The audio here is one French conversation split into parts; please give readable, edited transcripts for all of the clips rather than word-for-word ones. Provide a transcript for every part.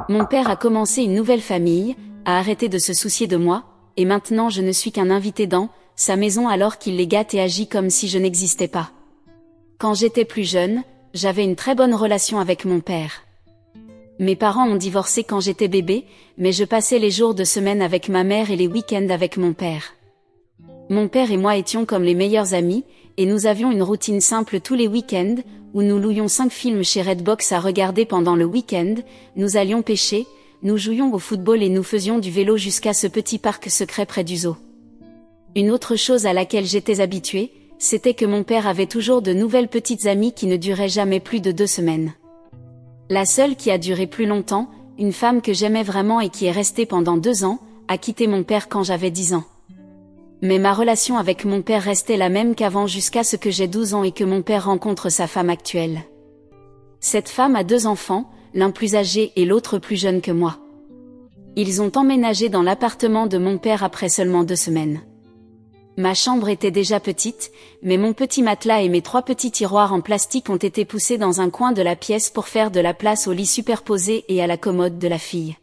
Mon père a commencé une nouvelle famille, a arrêté de se soucier de moi, et maintenant je ne suis qu'un invité dans sa maison alors qu'il les gâte et agit comme si je n'existais pas. Quand j'étais plus jeune, j'avais une très bonne relation avec mon père. Mes parents ont divorcé quand j'étais bébé, mais je passais les jours de semaine avec ma mère et les week-ends avec mon père. Mon père et moi étions comme les meilleurs amis, et nous avions une routine simple tous les week-ends, où nous louions 5 films chez Redbox à regarder pendant le week-end, nous allions pêcher, nous jouions au football et nous faisions du vélo jusqu'à ce petit parc secret près du zoo. Une autre chose à laquelle j'étais habituée, c'était que mon père avait toujours de nouvelles petites amies qui ne duraient jamais plus de 2 semaines. La seule qui a duré plus longtemps, une femme que j'aimais vraiment et qui est restée pendant 2 ans, a quitté mon père quand j'avais 10 ans. Mais ma relation avec mon père restait la même qu'avant jusqu'à ce que j'ai 12 ans et que mon père rencontre sa femme actuelle. Cette femme a 2 enfants, l'un plus âgé et l'autre plus jeune que moi. Ils ont emménagé dans l'appartement de mon père après seulement 2 semaines. Ma chambre était déjà petite, mais mon petit matelas et mes 3 petits tiroirs en plastique ont été poussés dans un coin de la pièce pour faire de la place au lit superposé et à la commode de la fille.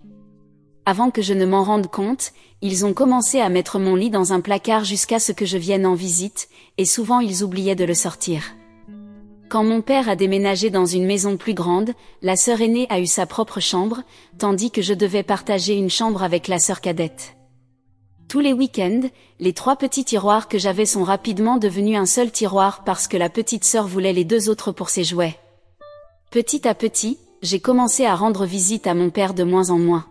Avant que je ne m'en rende compte, ils ont commencé à mettre mon lit dans un placard jusqu'à ce que je vienne en visite, et souvent ils oubliaient de le sortir. Quand mon père a déménagé dans une maison plus grande, la sœur aînée a eu sa propre chambre, tandis que je devais partager une chambre avec la sœur cadette. Tous les week-ends, les 3 petits tiroirs que j'avais sont rapidement devenus un seul tiroir parce que la petite sœur voulait les 2 autres pour ses jouets. Petit à petit, j'ai commencé à rendre visite à mon père de moins en moins.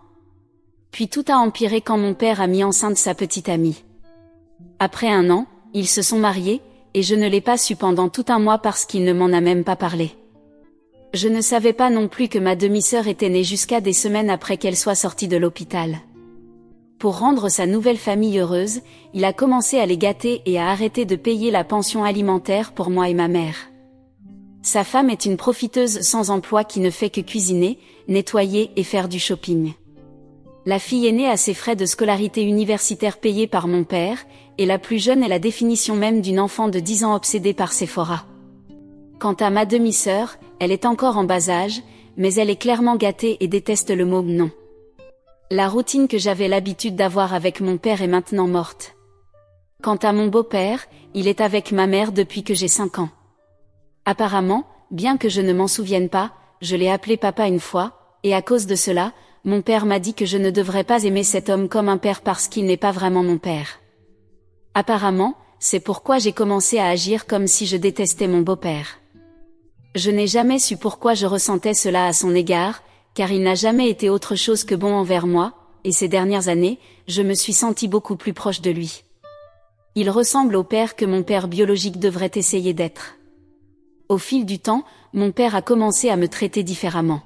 Puis tout a empiré quand mon père a mis enceinte sa petite amie. Après 1 an, ils se sont mariés, et je ne l'ai pas su pendant tout 1 mois parce qu'il ne m'en a même pas parlé. Je ne savais pas non plus que ma demi-sœur était née jusqu'à des semaines après qu'elle soit sortie de l'hôpital. Pour rendre sa nouvelle famille heureuse, il a commencé à les gâter et à arrêter de payer la pension alimentaire pour moi et ma mère. Sa femme est une profiteuse sans emploi qui ne fait que cuisiner, nettoyer et faire du shopping. La fille aînée a ses frais de scolarité universitaire payés par mon père, et la plus jeune est la définition même d'une enfant de 10 ans obsédée par Sephora. Quant à ma demi-sœur, elle est encore en bas âge, mais elle est clairement gâtée et déteste le mot non. La routine que j'avais l'habitude d'avoir avec mon père est maintenant morte. Quant à mon beau-père, il est avec ma mère depuis que j'ai 5 ans. Apparemment, bien que je ne m'en souvienne pas, je l'ai appelé papa une fois, et à cause de cela, mon père m'a dit que je ne devrais pas aimer cet homme comme un père parce qu'il n'est pas vraiment mon père. Apparemment, c'est pourquoi j'ai commencé à agir comme si je détestais mon beau-père. Je n'ai jamais su pourquoi je ressentais cela à son égard, car il n'a jamais été autre chose que bon envers moi, et ces dernières années, je me suis sentie beaucoup plus proche de lui. Il ressemble au père que mon père biologique devrait essayer d'être. Au fil du temps, mon père a commencé à me traiter différemment.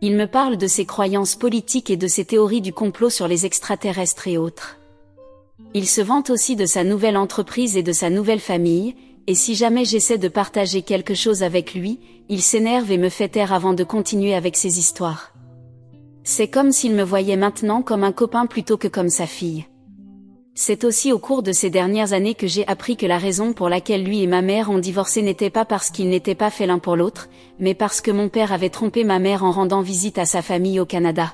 Il me parle de ses croyances politiques et de ses théories du complot sur les extraterrestres et autres. Il se vante aussi de sa nouvelle entreprise et de sa nouvelle famille, et si jamais j'essaie de partager quelque chose avec lui, il s'énerve et me fait taire avant de continuer avec ses histoires. C'est comme s'il me voyait maintenant comme un copain plutôt que comme sa fille. C'est aussi au cours de ces dernières années que j'ai appris que la raison pour laquelle lui et ma mère ont divorcé n'était pas parce qu'ils n'étaient pas faits l'un pour l'autre, mais parce que mon père avait trompé ma mère en rendant visite à sa famille au Canada.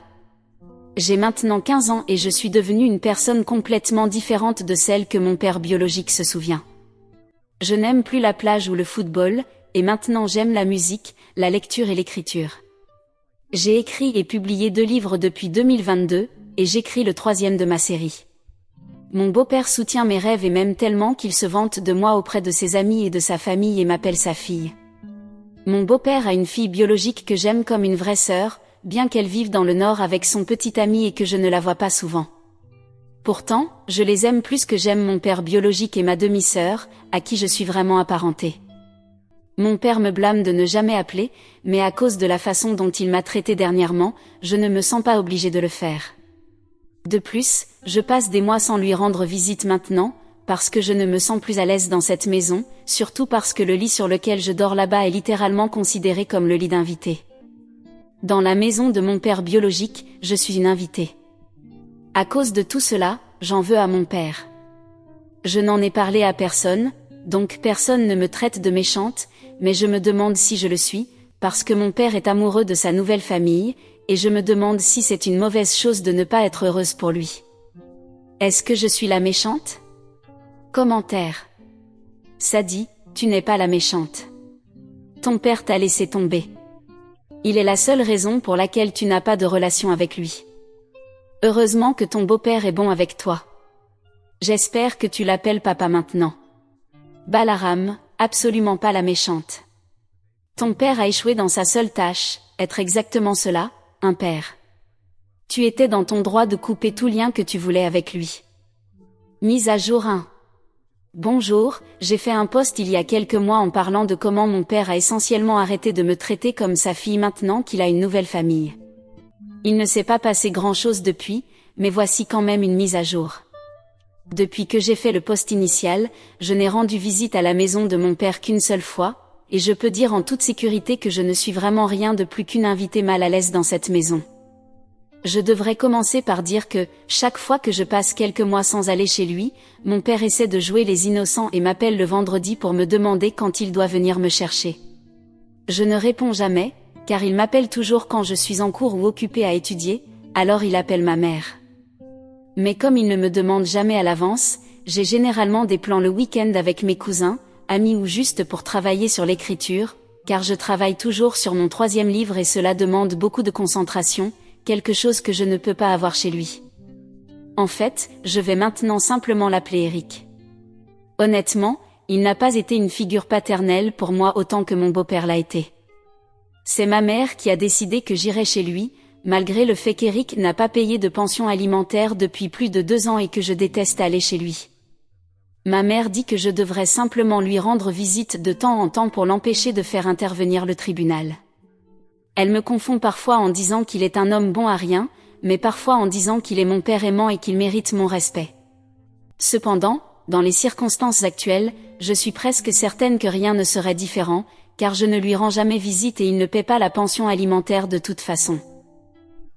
J'ai maintenant 15 ans et je suis devenue une personne complètement différente de celle que mon père biologique se souvient. Je n'aime plus la plage ou le football, et maintenant j'aime la musique, la lecture et l'écriture. J'ai écrit et publié 2 livres depuis 2022, et j'écris le 3e de ma série. Mon beau-père soutient mes rêves et m'aime tellement qu'il se vante de moi auprès de ses amis et de sa famille et m'appelle sa fille. Mon beau-père a une fille biologique que j'aime comme une vraie sœur, bien qu'elle vive dans le Nord avec son petit ami et que je ne la vois pas souvent. Pourtant, je les aime plus que j'aime mon père biologique et ma demi-sœur, à qui je suis vraiment apparentée. Mon père me blâme de ne jamais appeler, mais à cause de la façon dont il m'a traité dernièrement, je ne me sens pas obligée de le faire. De plus, je passe des mois sans lui rendre visite maintenant, parce que je ne me sens plus à l'aise dans cette maison, surtout parce que le lit sur lequel je dors là-bas est littéralement considéré comme le lit d'invité. Dans la maison de mon père biologique, je suis une invitée. À cause de tout cela, j'en veux à mon père. Je n'en ai parlé à personne, donc personne ne me traite de méchante, mais je me demande si je le suis, parce que mon père est amoureux de sa nouvelle famille, et je me demande si c'est une mauvaise chose de ne pas être heureuse pour lui. Est-ce que je suis la méchante? Commentaire. Sadie, tu n'es pas la méchante. Ton père t'a laissé tomber. Il est la seule raison pour laquelle tu n'as pas de relation avec lui. Heureusement que ton beau-père est bon avec toi. J'espère que tu l'appelles papa maintenant. Balaram, absolument pas la méchante. Ton père a échoué dans sa seule tâche, être exactement cela, un père. Tu étais dans ton droit de couper tout lien que tu voulais avec lui. Mise à jour 1. Bonjour, j'ai fait un post il y a quelques mois en parlant de comment mon père a essentiellement arrêté de me traiter comme sa fille maintenant qu'il a une nouvelle famille. Il ne s'est pas passé grand-chose depuis, mais voici quand même une mise à jour. Depuis que j'ai fait le post initial, je n'ai rendu visite à la maison de mon père qu'une seule fois, et je peux dire en toute sécurité que je ne suis vraiment rien de plus qu'une invitée mal à l'aise dans cette maison. Je devrais commencer par dire que, chaque fois que je passe quelques mois sans aller chez lui, mon père essaie de jouer les innocents et m'appelle le vendredi pour me demander quand il doit venir me chercher. Je ne réponds jamais, car il m'appelle toujours quand je suis en cours ou occupée à étudier, alors il appelle ma mère. Mais comme il ne me demande jamais à l'avance, j'ai généralement des plans le week-end avec mes cousins, amis ou juste pour travailler sur l'écriture, car je travaille toujours sur mon 3e livre et cela demande beaucoup de concentration, quelque chose que je ne peux pas avoir chez lui. En fait, je vais maintenant simplement l'appeler Eric. Honnêtement, il n'a pas été une figure paternelle pour moi autant que mon beau-père l'a été. C'est ma mère qui a décidé que j'irais chez lui, malgré le fait qu'Eric n'a pas payé de pension alimentaire depuis plus de 2 ans et que je déteste aller chez lui. Ma mère dit que je devrais simplement lui rendre visite de temps en temps pour l'empêcher de faire intervenir le tribunal. Elle me confond parfois en disant qu'il est un homme bon à rien, mais parfois en disant qu'il est mon père aimant et qu'il mérite mon respect. Cependant, dans les circonstances actuelles, je suis presque certaine que rien ne serait différent, car je ne lui rends jamais visite et il ne paie pas la pension alimentaire de toute façon.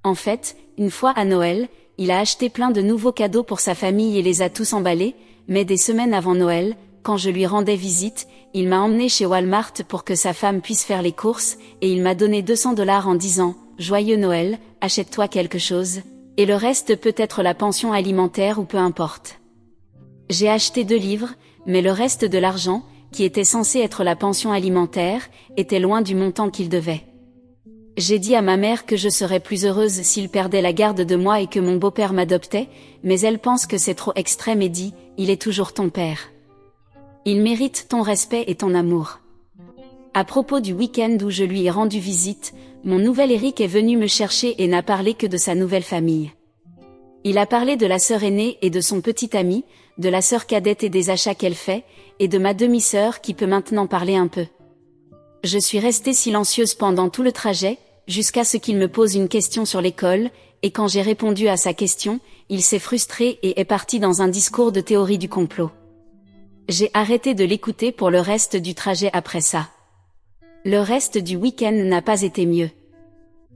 En fait, une fois à Noël, il a acheté plein de nouveaux cadeaux pour sa famille et les a tous emballés, mais des semaines avant Noël, quand je lui rendais visite, il m'a emmené chez Walmart pour que sa femme puisse faire les courses, et il m'a donné $200 en disant « Joyeux Noël, achète-toi quelque chose, et le reste peut être la pension alimentaire ou peu importe. » J'ai acheté 2 livres, mais le reste de l'argent, qui était censé être la pension alimentaire, était loin du montant qu'il devait. J'ai dit à ma mère que je serais plus heureuse s'il perdait la garde de moi et que mon beau-père m'adoptait, mais elle pense que c'est trop extrême et dit « Il est toujours ton père. Il mérite ton respect et ton amour. » À propos du week-end où je lui ai rendu visite, mon nouvel Eric est venu me chercher et n'a parlé que de sa nouvelle famille. Il a parlé de la sœur aînée et de son petit ami, de la sœur cadette et des achats qu'elle fait, et de ma demi-sœur qui peut maintenant parler un peu. Je suis restée silencieuse pendant tout le trajet, jusqu'à ce qu'il me pose une question sur l'école, et quand j'ai répondu à sa question, il s'est frustré et est parti dans un discours de théorie du complot. J'ai arrêté de l'écouter pour le reste du trajet après ça. Le reste du week-end n'a pas été mieux.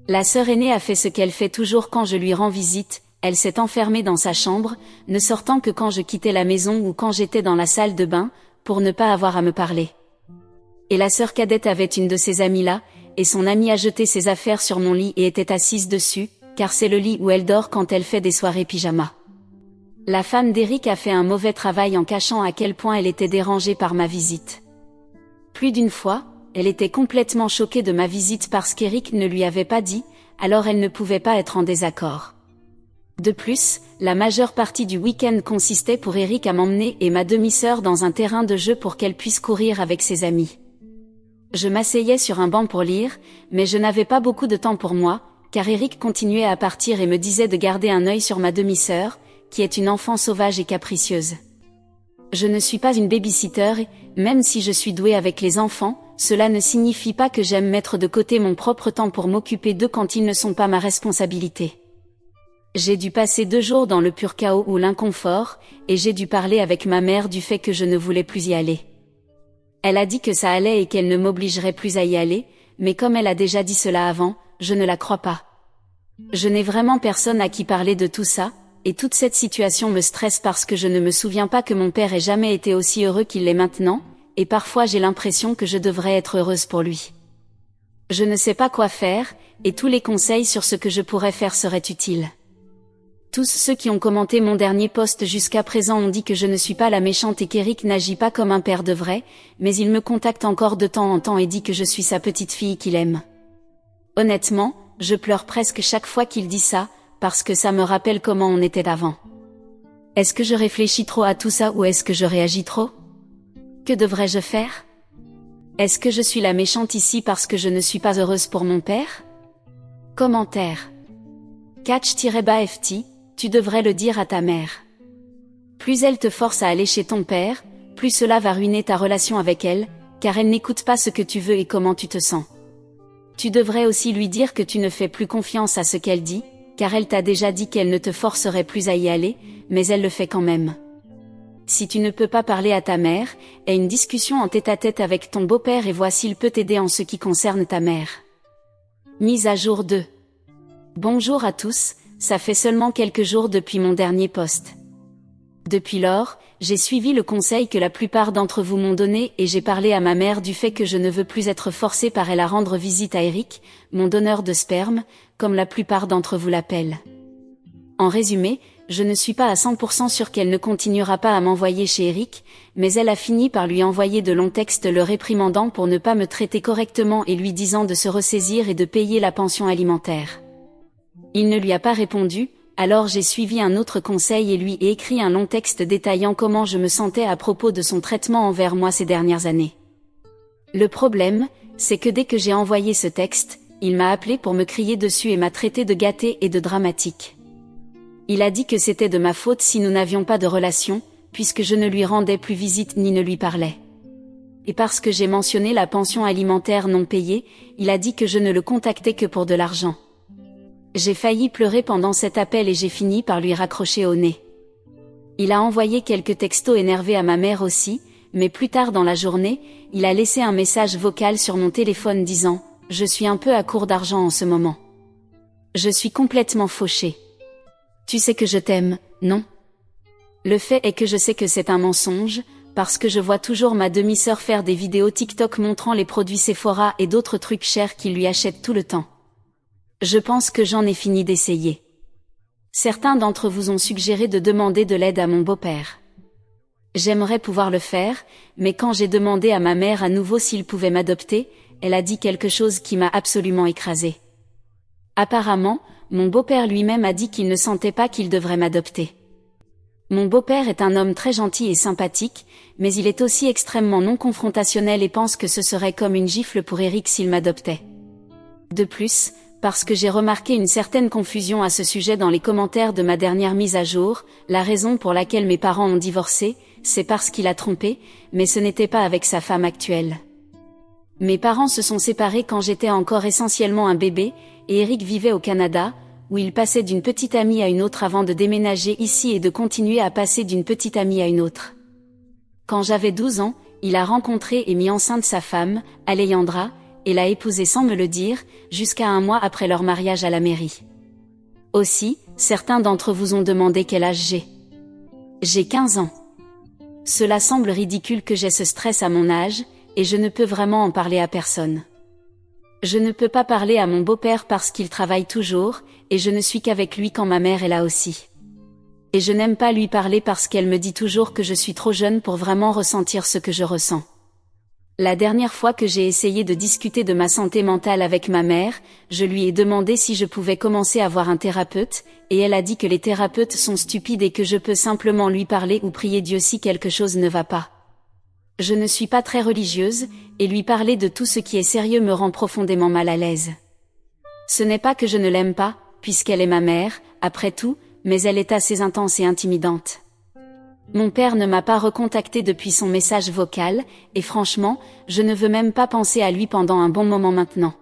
La sœur aînée a fait ce qu'elle fait toujours quand je lui rends visite, elle s'est enfermée dans sa chambre, ne sortant que quand je quittais la maison ou quand j'étais dans la salle de bain, pour ne pas avoir à me parler. Et la sœur cadette avait une de ses amies là, et son amie a jeté ses affaires sur mon lit et était assise dessus, car c'est le lit où elle dort quand elle fait des soirées pyjama. La femme d'Eric a fait un mauvais travail en cachant à quel point elle était dérangée par ma visite. Plus d'une fois, elle était complètement choquée de ma visite parce qu'Eric ne lui avait pas dit, alors elle ne pouvait pas être en désaccord. De plus, la majeure partie du week-end consistait pour Eric à m'emmener et ma demi-sœur dans un terrain de jeu pour qu'elle puisse courir avec ses amis. Je m'asseyais sur un banc pour lire, mais je n'avais pas beaucoup de temps pour moi, car Eric continuait à partir et me disait de garder un œil sur ma demi-sœur, qui est une enfant sauvage et capricieuse. Je ne suis pas une baby-sitter et, même si je suis douée avec les enfants, cela ne signifie pas que j'aime mettre de côté mon propre temps pour m'occuper d'eux quand ils ne sont pas ma responsabilité. J'ai dû passer 2 jours dans le pur chaos ou l'inconfort, et j'ai dû parler avec ma mère du fait que je ne voulais plus y aller. Elle a dit que ça allait et qu'elle ne m'obligerait plus à y aller, mais comme elle a déjà dit cela avant, je ne la crois pas. Je n'ai vraiment personne à qui parler de tout ça, et toute cette situation me stresse parce que je ne me souviens pas que mon père ait jamais été aussi heureux qu'il l'est maintenant, et parfois j'ai l'impression que je devrais être heureuse pour lui. Je ne sais pas quoi faire, et tous les conseils sur ce que je pourrais faire seraient utiles. Tous ceux qui ont commenté mon dernier post jusqu'à présent ont dit que je ne suis pas la méchante et qu'Eric n'agit pas comme un père devrait, mais il me contacte encore de temps en temps et dit que je suis sa petite fille qu'il aime. Honnêtement, je pleure presque chaque fois qu'il dit ça, parce que ça me rappelle comment on était avant. Est-ce que je réfléchis trop à tout ça ou est-ce que je réagis trop? Que devrais-je faire? Est-ce que je suis la méchante ici parce que je ne suis pas heureuse pour mon père? Commentaire. Catch-FT, tu devrais le dire à ta mère. Plus elle te force à aller chez ton père, plus cela va ruiner ta relation avec elle, car elle n'écoute pas ce que tu veux et comment tu te sens. Tu devrais aussi lui dire que tu ne fais plus confiance à ce qu'elle dit, car elle t'a déjà dit qu'elle ne te forcerait plus à y aller, mais elle le fait quand même. Si tu ne peux pas parler à ta mère, aie une discussion en tête-à-tête avec ton beau-père et vois s'il peut t'aider en ce qui concerne ta mère. Mise à jour 2. Bonjour à tous, ça fait seulement quelques jours depuis mon dernier post. Depuis lors, j'ai suivi le conseil que la plupart d'entre vous m'ont donné et j'ai parlé à ma mère du fait que je ne veux plus être forcée par elle à rendre visite à Eric, mon donneur de sperme, comme la plupart d'entre vous l'appellent. En résumé, je ne suis pas à 100% sûre qu'elle ne continuera pas à m'envoyer chez Eric, mais elle a fini par lui envoyer de longs textes le réprimandant pour ne pas me traiter correctement et lui disant de se ressaisir et de payer la pension alimentaire. Il ne lui a pas répondu, alors j'ai suivi un autre conseil et lui ai écrit un long texte détaillant comment je me sentais à propos de son traitement envers moi ces dernières années. Le problème, c'est que dès que j'ai envoyé ce texte, il m'a appelé pour me crier dessus et m'a traité de gâtée et de dramatique. Il a dit que c'était de ma faute si nous n'avions pas de relation, puisque je ne lui rendais plus visite ni ne lui parlais. Et parce que j'ai mentionné la pension alimentaire non payée, il a dit que je ne le contactais que pour de l'argent. J'ai failli pleurer pendant cet appel et j'ai fini par lui raccrocher au nez. Il a envoyé quelques textos énervés à ma mère aussi, mais plus tard dans la journée, il a laissé un message vocal sur mon téléphone disant « Je suis un peu à court d'argent en ce moment. Je suis complètement fauchée. Tu sais que je t'aime, non? Le fait est que je sais que c'est un mensonge, parce que je vois toujours ma demi-sœur faire des vidéos TikTok montrant les produits Sephora et d'autres trucs chers qu'il lui achète tout le temps. Je pense que j'en ai fini d'essayer. Certains d'entre vous ont suggéré de demander de l'aide à mon beau-père. J'aimerais pouvoir le faire, mais quand j'ai demandé à ma mère à nouveau s'il pouvait m'adopter, elle a dit quelque chose qui m'a absolument écrasée. Apparemment, mon beau-père lui-même a dit qu'il ne sentait pas qu'il devrait m'adopter. Mon beau-père est un homme très gentil et sympathique, mais il est aussi extrêmement non confrontationnel et pense que ce serait comme une gifle pour Eric s'il m'adoptait. De plus, parce que j'ai remarqué une certaine confusion à ce sujet dans les commentaires de ma dernière mise à jour, la raison pour laquelle mes parents ont divorcé, c'est parce qu'il a trompé, mais ce n'était pas avec sa femme actuelle. Mes parents se sont séparés quand j'étais encore essentiellement un bébé, et Eric vivait au Canada, où il passait d'une petite amie à une autre avant de déménager ici et de continuer à passer d'une petite amie à une autre. Quand j'avais 12 ans, il a rencontré et mis enceinte sa femme, Alejandra, et l'a épousée sans me le dire, jusqu'à un mois après leur mariage à la mairie. Aussi, certains d'entre vous ont demandé quel âge j'ai. J'ai 15 ans. Cela semble ridicule que j'ai ce stress à mon âge, et je ne peux vraiment en parler à personne. Je ne peux pas parler à mon beau-père parce qu'il travaille toujours, et je ne suis qu'avec lui quand ma mère est là aussi. Et je n'aime pas lui parler parce qu'elle me dit toujours que je suis trop jeune pour vraiment ressentir ce que je ressens. La dernière fois que j'ai essayé de discuter de ma santé mentale avec ma mère, je lui ai demandé si je pouvais commencer à voir un thérapeute, et elle a dit que les thérapeutes sont stupides et que je peux simplement lui parler ou prier Dieu si quelque chose ne va pas. Je ne suis pas très religieuse, et lui parler de tout ce qui est sérieux me rend profondément mal à l'aise. Ce n'est pas que je ne l'aime pas, puisqu'elle est ma mère, après tout, mais elle est assez intense et intimidante. Mon père ne m'a pas recontacté depuis son message vocal, et franchement, je ne veux même pas penser à lui pendant un bon moment maintenant.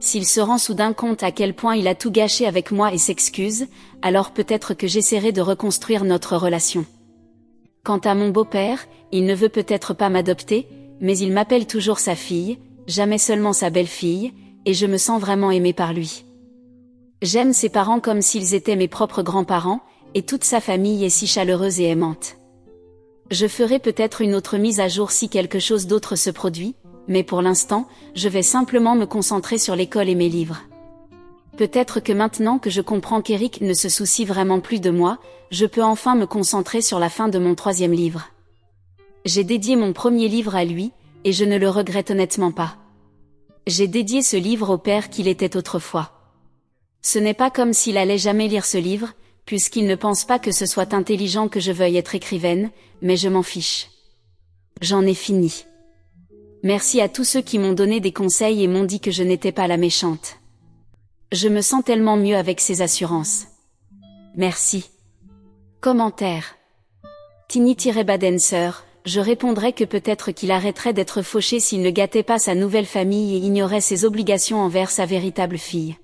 S'il se rend soudain compte à quel point il a tout gâché avec moi et s'excuse, alors peut-être que j'essaierai de reconstruire notre relation. Quant à mon beau-père, il ne veut peut-être pas m'adopter, mais il m'appelle toujours sa fille, jamais seulement sa belle-fille, et je me sens vraiment aimée par lui. J'aime ses parents comme s'ils étaient mes propres grands-parents, et toute sa famille est si chaleureuse et aimante. Je ferai peut-être une autre mise à jour si quelque chose d'autre se produit, mais pour l'instant, je vais simplement me concentrer sur l'école et mes livres. Peut-être que maintenant que je comprends qu'Eric ne se soucie vraiment plus de moi, je peux enfin me concentrer sur la fin de mon 3e livre. J'ai dédié mon 1er livre à lui, et je ne le regrette honnêtement pas. J'ai dédié ce livre au père qu'il était autrefois. Ce n'est pas comme s'il allait jamais lire ce livre, puisqu'il ne pense pas que ce soit intelligent que je veuille être écrivaine, mais je m'en fiche. J'en ai fini. Merci à tous ceux qui m'ont donné des conseils et m'ont dit que je n'étais pas la méchante. Je me sens tellement mieux avec ces assurances. Merci. Commentaire. Tini-Badenser, je répondrais que peut-être qu'il arrêterait d'être fauché s'il ne gâtait pas sa nouvelle famille et ignorait ses obligations envers sa véritable fille.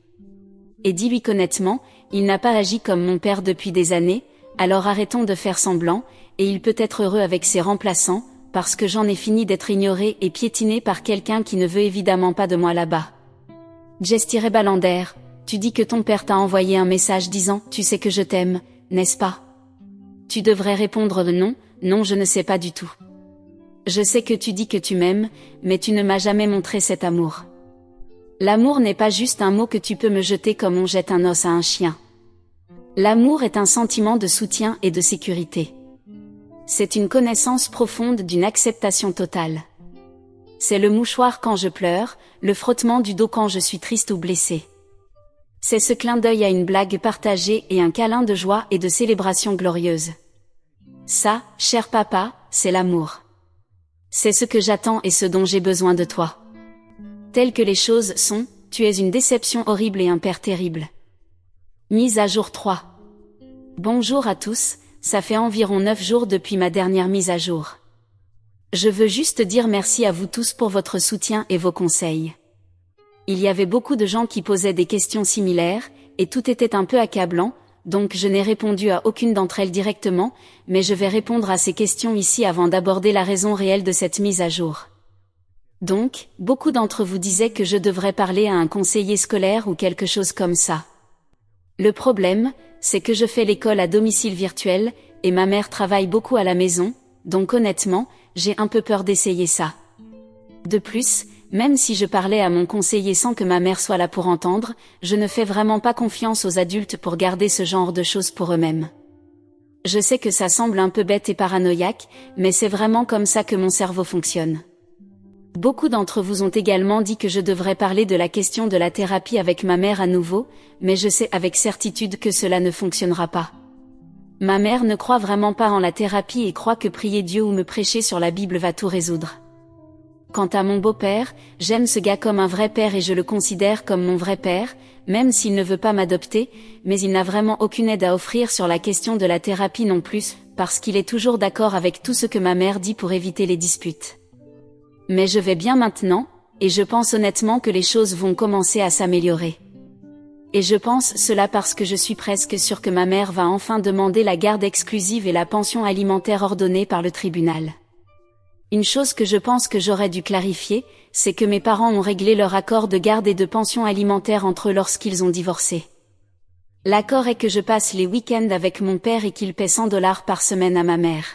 Et dis-lui qu'honnêtement, il n'a pas agi comme mon père depuis des années, alors arrêtons de faire semblant, et il peut être heureux avec ses remplaçants, parce que j'en ai fini d'être ignoré et piétiné par quelqu'un qui ne veut évidemment pas de moi là-bas. Jess-Balander, tu dis que ton père t'a envoyé un message disant « Tu sais que je t'aime, n'est-ce pas ?» Tu devrais répondre non, non je ne sais pas du tout. Je sais que tu dis que tu m'aimes, mais tu ne m'as jamais montré cet amour. L'amour n'est pas juste un mot que tu peux me jeter comme on jette un os à un chien. L'amour est un sentiment de soutien et de sécurité. C'est une connaissance profonde d'une acceptation totale. C'est le mouchoir quand je pleure, le frottement du dos quand je suis triste ou blessée. C'est ce clin d'œil à une blague partagée et un câlin de joie et de célébration glorieuse. Ça, cher papa, c'est l'amour. C'est ce que j'attends et ce dont j'ai besoin de toi. Telles que les choses sont, tu es une déception horrible et un père terrible. Mise à jour 3. Bonjour à tous, ça fait environ 9 jours depuis ma dernière mise à jour. Je veux juste dire merci à vous tous pour votre soutien et vos conseils. Il y avait beaucoup de gens qui posaient des questions similaires, et tout était un peu accablant, donc je n'ai répondu à aucune d'entre elles directement, mais je vais répondre à ces questions ici avant d'aborder la raison réelle de cette mise à jour. Donc, beaucoup d'entre vous disaient que je devrais parler à un conseiller scolaire ou quelque chose comme ça. Le problème, c'est que je fais l'école à domicile virtuel, et ma mère travaille beaucoup à la maison, donc honnêtement, j'ai un peu peur d'essayer ça. De plus, même si je parlais à mon conseiller sans que ma mère soit là pour entendre, je ne fais vraiment pas confiance aux adultes pour garder ce genre de choses pour eux-mêmes. Je sais que ça semble un peu bête et paranoïaque, mais c'est vraiment comme ça que mon cerveau fonctionne. Beaucoup d'entre vous ont également dit que je devrais parler de la question de la thérapie avec ma mère à nouveau, mais je sais avec certitude que cela ne fonctionnera pas. Ma mère ne croit vraiment pas en la thérapie et croit que prier Dieu ou me prêcher sur la Bible va tout résoudre. Quant à mon beau-père, j'aime ce gars comme un vrai père et je le considère comme mon vrai père, même s'il ne veut pas m'adopter, mais il n'a vraiment aucune aide à offrir sur la question de la thérapie non plus, parce qu'il est toujours d'accord avec tout ce que ma mère dit pour éviter les disputes. Mais je vais bien maintenant, et je pense honnêtement que les choses vont commencer à s'améliorer. Et je pense cela parce que je suis presque sûre que ma mère va enfin demander la garde exclusive et la pension alimentaire ordonnée par le tribunal. Une chose que je pense que j'aurais dû clarifier, c'est que mes parents ont réglé leur accord de garde et de pension alimentaire entre eux lorsqu'ils ont divorcé. L'accord est que je passe les week-ends avec mon père et qu'il paie $100 par semaine à ma mère.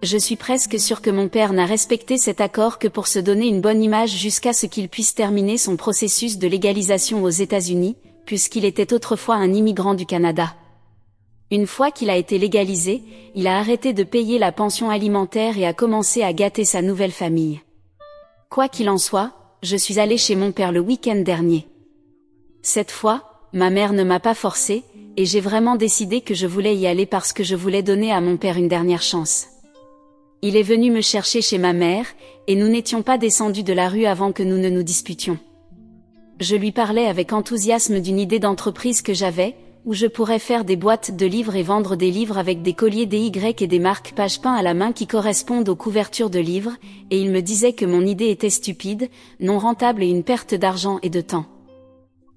Je suis presque sûre que mon père n'a respecté cet accord que pour se donner une bonne image jusqu'à ce qu'il puisse terminer son processus de légalisation aux États-Unis, puisqu'il était autrefois un immigrant du Canada. Une fois qu'il a été légalisé, il a arrêté de payer la pension alimentaire et a commencé à gâter sa nouvelle famille. Quoi qu'il en soit, je suis allée chez mon père le week-end dernier. Cette fois, ma mère ne m'a pas forcée, et j'ai vraiment décidé que je voulais y aller parce que je voulais donner à mon père une dernière chance. Il est venu me chercher chez ma mère, et nous n'étions pas descendus de la rue avant que nous ne nous disputions. Je lui parlais avec enthousiasme d'une idée d'entreprise que j'avais, où je pourrais faire des boîtes de livres et vendre des livres avec des colliers DY et des marques page peint à la main qui correspondent aux couvertures de livres, et il me disait que mon idée était stupide, non rentable et une perte d'argent et de temps.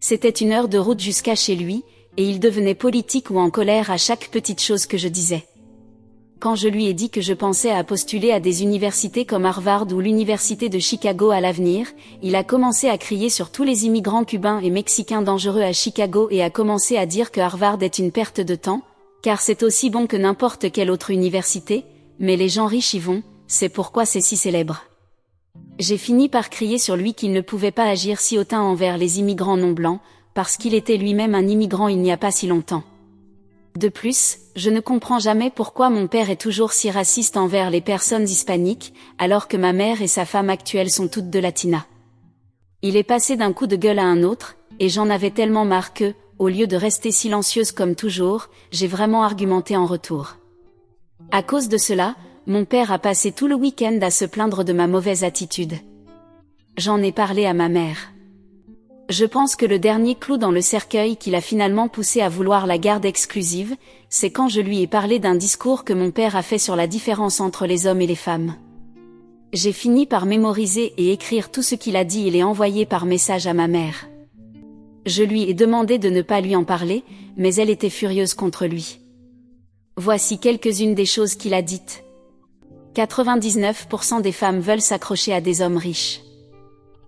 C'était 1 heure de route jusqu'à chez lui, et il devenait politique ou en colère à chaque petite chose que je disais. Quand je lui ai dit que je pensais à postuler à des universités comme Harvard ou l'université de Chicago à l'avenir, il a commencé à crier sur tous les immigrants cubains et mexicains dangereux à Chicago et a commencé à dire que Harvard est une perte de temps, car c'est aussi bon que n'importe quelle autre université, mais les gens riches y vont, c'est pourquoi c'est si célèbre. J'ai fini par crier sur lui qu'il ne pouvait pas agir si hautain envers les immigrants non blancs, parce qu'il était lui-même un immigrant il n'y a pas si longtemps. De plus, je ne comprends jamais pourquoi mon père est toujours si raciste envers les personnes hispaniques, alors que ma mère et sa femme actuelle sont toutes de Latina. Il est passé d'un coup de gueule à un autre, et j'en avais tellement marre que, au lieu de rester silencieuse comme toujours, j'ai vraiment argumenté en retour. À cause de cela, mon père a passé tout le week-end à se plaindre de ma mauvaise attitude. J'en ai parlé à ma mère. Je pense que le dernier clou dans le cercueil qui l'a finalement poussé à vouloir la garde exclusive, c'est quand je lui ai parlé d'un discours que mon père a fait sur la différence entre les hommes et les femmes. J'ai fini par mémoriser et écrire tout ce qu'il a dit et l'ai envoyé par message à ma mère. Je lui ai demandé de ne pas lui en parler, mais elle était furieuse contre lui. Voici quelques-unes des choses qu'il a dites. 99% des femmes veulent s'accrocher à des hommes riches.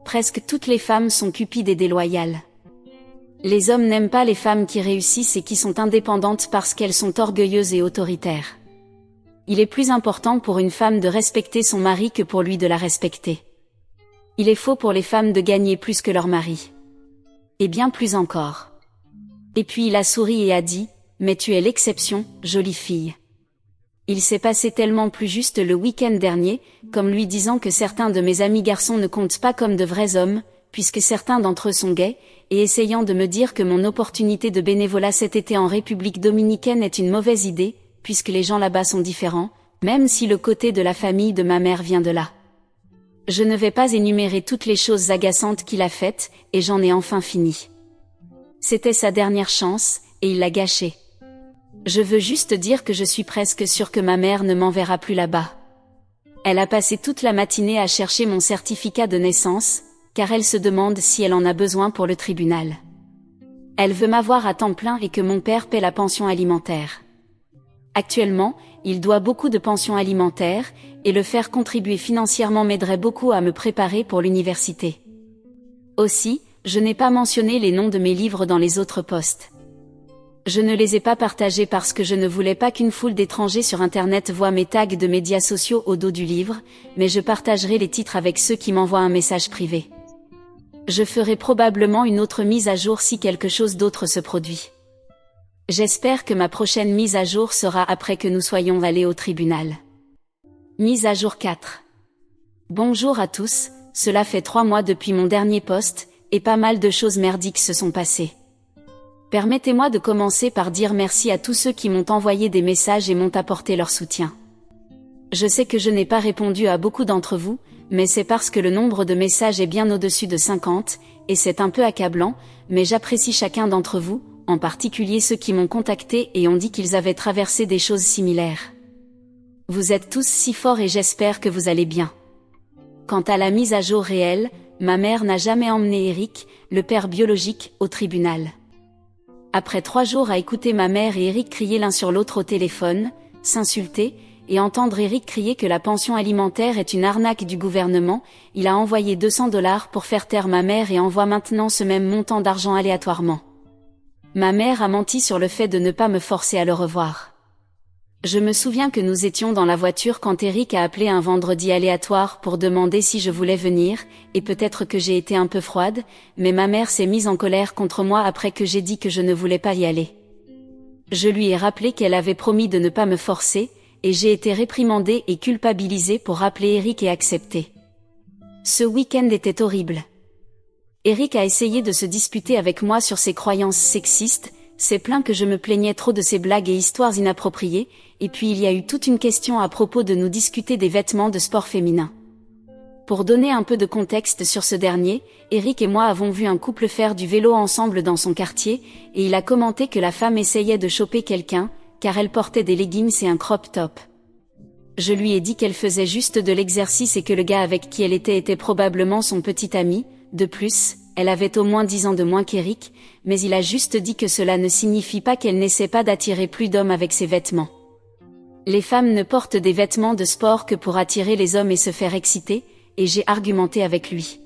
Presque toutes les femmes sont cupides et déloyales. Les hommes n'aiment pas les femmes qui réussissent et qui sont indépendantes parce qu'elles sont orgueilleuses et autoritaires. Il est plus important pour une femme de respecter son mari que pour lui de la respecter. Il est faux pour les femmes de gagner plus que leur mari. Et bien plus encore. Et puis il a souri et a dit, « Mais tu es l'exception, jolie fille. » Il s'est passé tellement plus juste le week-end dernier, comme lui disant que certains de mes amis garçons ne comptent pas comme de vrais hommes, puisque certains d'entre eux sont gays, et essayant de me dire que mon opportunité de bénévolat cet été en République dominicaine est une mauvaise idée, puisque les gens là-bas sont différents, même si le côté de la famille de ma mère vient de là. Je ne vais pas énumérer toutes les choses agaçantes qu'il a faites, et j'en ai enfin fini. C'était sa dernière chance, et il l'a gâchée. Je veux juste dire que je suis presque sûre que ma mère ne m'enverra plus là-bas. Elle a passé toute la matinée à chercher mon certificat de naissance, car elle se demande si elle en a besoin pour le tribunal. Elle veut m'avoir à temps plein et que mon père paie la pension alimentaire. Actuellement, il doit beaucoup de pension alimentaire, et le faire contribuer financièrement m'aiderait beaucoup à me préparer pour l'université. Aussi, je n'ai pas mentionné les noms de mes livres dans les autres posts. Je ne les ai pas partagés parce que je ne voulais pas qu'une foule d'étrangers sur Internet voie mes tags de médias sociaux au dos du livre, mais je partagerai les titres avec ceux qui m'envoient un message privé. Je ferai probablement une autre mise à jour si quelque chose d'autre se produit. J'espère que ma prochaine mise à jour sera après que nous soyons allés au tribunal. Mise à jour 4. Bonjour à tous, cela fait 3 mois depuis mon dernier post, et pas mal de choses merdiques se sont passées. Permettez-moi de commencer par dire merci à tous ceux qui m'ont envoyé des messages et m'ont apporté leur soutien. Je sais que je n'ai pas répondu à beaucoup d'entre vous, mais c'est parce que le nombre de messages est bien au-dessus de 50, et c'est un peu accablant, mais j'apprécie chacun d'entre vous, en particulier ceux qui m'ont contacté et ont dit qu'ils avaient traversé des choses similaires. Vous êtes tous si forts et j'espère que vous allez bien. Quant à la mise à jour réelle, ma mère n'a jamais emmené Eric, le père biologique, au tribunal. Après 3 jours à écouter ma mère et Eric crier l'un sur l'autre au téléphone, s'insulter, et entendre Eric crier que la pension alimentaire est une arnaque du gouvernement, il a envoyé $200 pour faire taire ma mère et envoie maintenant ce même montant d'argent aléatoirement. Ma mère a menti sur le fait de ne pas me forcer à le revoir. Je me souviens que nous étions dans la voiture quand Eric a appelé un vendredi aléatoire pour demander si je voulais venir, et peut-être que j'ai été un peu froide, mais ma mère s'est mise en colère contre moi après que j'ai dit que je ne voulais pas y aller. Je lui ai rappelé qu'elle avait promis de ne pas me forcer, et j'ai été réprimandée et culpabilisée pour rappeler Eric et accepter. Ce week-end était horrible. Eric a essayé de se disputer avec moi sur ses croyances sexistes, s'est plaint que je me plaignais trop de ses blagues et histoires inappropriées, et puis il y a eu toute une question à propos de nous discuter des vêtements de sport féminins. Pour donner un peu de contexte sur ce dernier, Eric et moi avons vu un couple faire du vélo ensemble dans son quartier, et il a commenté que la femme essayait de choper quelqu'un, car elle portait des leggings et un crop top. Je lui ai dit qu'elle faisait juste de l'exercice et que le gars avec qui elle était probablement son petit ami. De plus, elle avait au moins 10 ans de moins qu'Eric, mais il a juste dit que cela ne signifie pas qu'elle n'essaie pas d'attirer plus d'hommes avec ses vêtements. Les femmes ne portent des vêtements de sport que pour attirer les hommes et se faire exciter, et j'ai argumenté avec lui.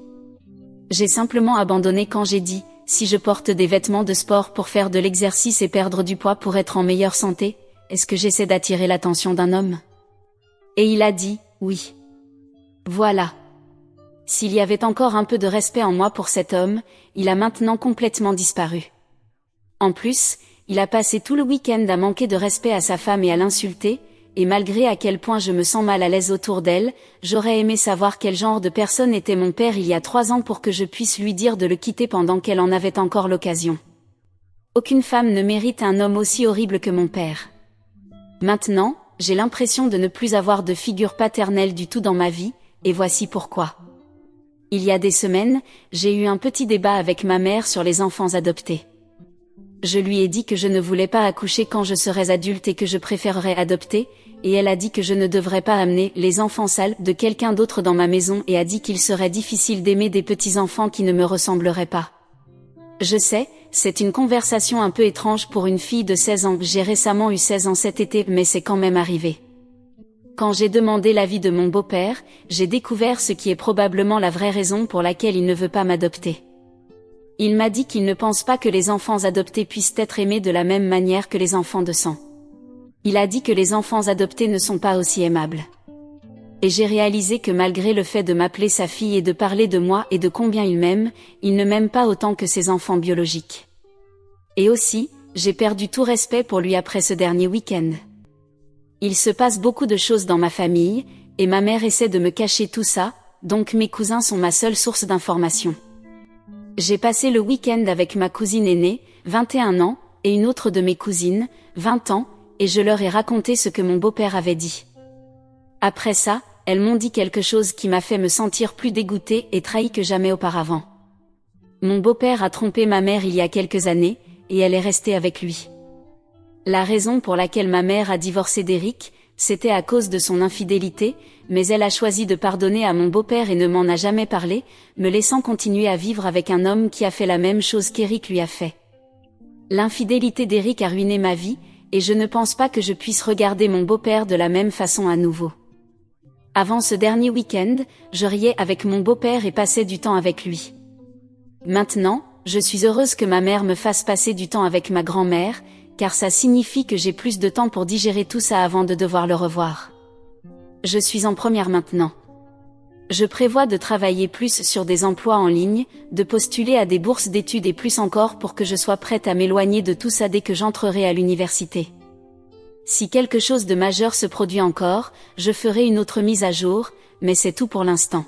J'ai simplement abandonné quand j'ai dit, si je porte des vêtements de sport pour faire de l'exercice et perdre du poids pour être en meilleure santé, est-ce que j'essaie d'attirer l'attention d'un homme? Et il a dit, oui. Voilà. S'il y avait encore un peu de respect en moi pour cet homme, il a maintenant complètement disparu. En plus, il a passé tout le week-end à manquer de respect à sa femme et à l'insulter, et malgré à quel point je me sens mal à l'aise autour d'elle, j'aurais aimé savoir quel genre de personne était mon père il y a 3 ans pour que je puisse lui dire de le quitter pendant qu'elle en avait encore l'occasion. Aucune femme ne mérite un homme aussi horrible que mon père. Maintenant, j'ai l'impression de ne plus avoir de figure paternelle du tout dans ma vie, et voici pourquoi. Il y a des semaines, j'ai eu un petit débat avec ma mère sur les enfants adoptés. Je lui ai dit que je ne voulais pas accoucher quand je serais adulte et que je préférerais adopter, et elle a dit que je ne devrais pas amener les enfants sales de quelqu'un d'autre dans ma maison et a dit qu'il serait difficile d'aimer des petits-enfants qui ne me ressembleraient pas. Je sais, c'est une conversation un peu étrange pour une fille de 16 ans. J'ai récemment eu 16 ans cet été, mais c'est quand même arrivé. Quand j'ai demandé l'avis de mon beau-père, j'ai découvert ce qui est probablement la vraie raison pour laquelle il ne veut pas m'adopter. Il m'a dit qu'il ne pense pas que les enfants adoptés puissent être aimés de la même manière que les enfants de sang. Il a dit que les enfants adoptés ne sont pas aussi aimables. Et j'ai réalisé que malgré le fait de m'appeler sa fille et de parler de moi et de combien il m'aime, il ne m'aime pas autant que ses enfants biologiques. Et aussi, j'ai perdu tout respect pour lui après ce dernier week-end. Il se passe beaucoup de choses dans ma famille, et ma mère essaie de me cacher tout ça, donc mes cousins sont ma seule source d'information. J'ai passé le week-end avec ma cousine aînée, 21 ans, et une autre de mes cousines, 20 ans, et je leur ai raconté ce que mon beau-père avait dit. Après ça, elles m'ont dit quelque chose qui m'a fait me sentir plus dégoûtée et trahie que jamais auparavant. Mon beau-père a trompé ma mère il y a quelques années, et elle est restée avec lui. La raison pour laquelle ma mère a divorcé d'Éric, c'était à cause de son infidélité, mais elle a choisi de pardonner à mon beau-père et ne m'en a jamais parlé, me laissant continuer à vivre avec un homme qui a fait la même chose qu'Éric lui a fait. L'infidélité d'Éric a ruiné ma vie, et je ne pense pas que je puisse regarder mon beau-père de la même façon à nouveau. Avant ce dernier week-end, je riais avec mon beau-père et passais du temps avec lui. Maintenant, je suis heureuse que ma mère me fasse passer du temps avec ma grand-mère, car ça signifie que j'ai plus de temps pour digérer tout ça avant de devoir le revoir. Je suis en première maintenant. Je prévois de travailler plus sur des emplois en ligne, de postuler à des bourses d'études et plus encore pour que je sois prête à m'éloigner de tout ça dès que j'entrerai à l'université. Si quelque chose de majeur se produit encore, je ferai une autre mise à jour, mais c'est tout pour l'instant.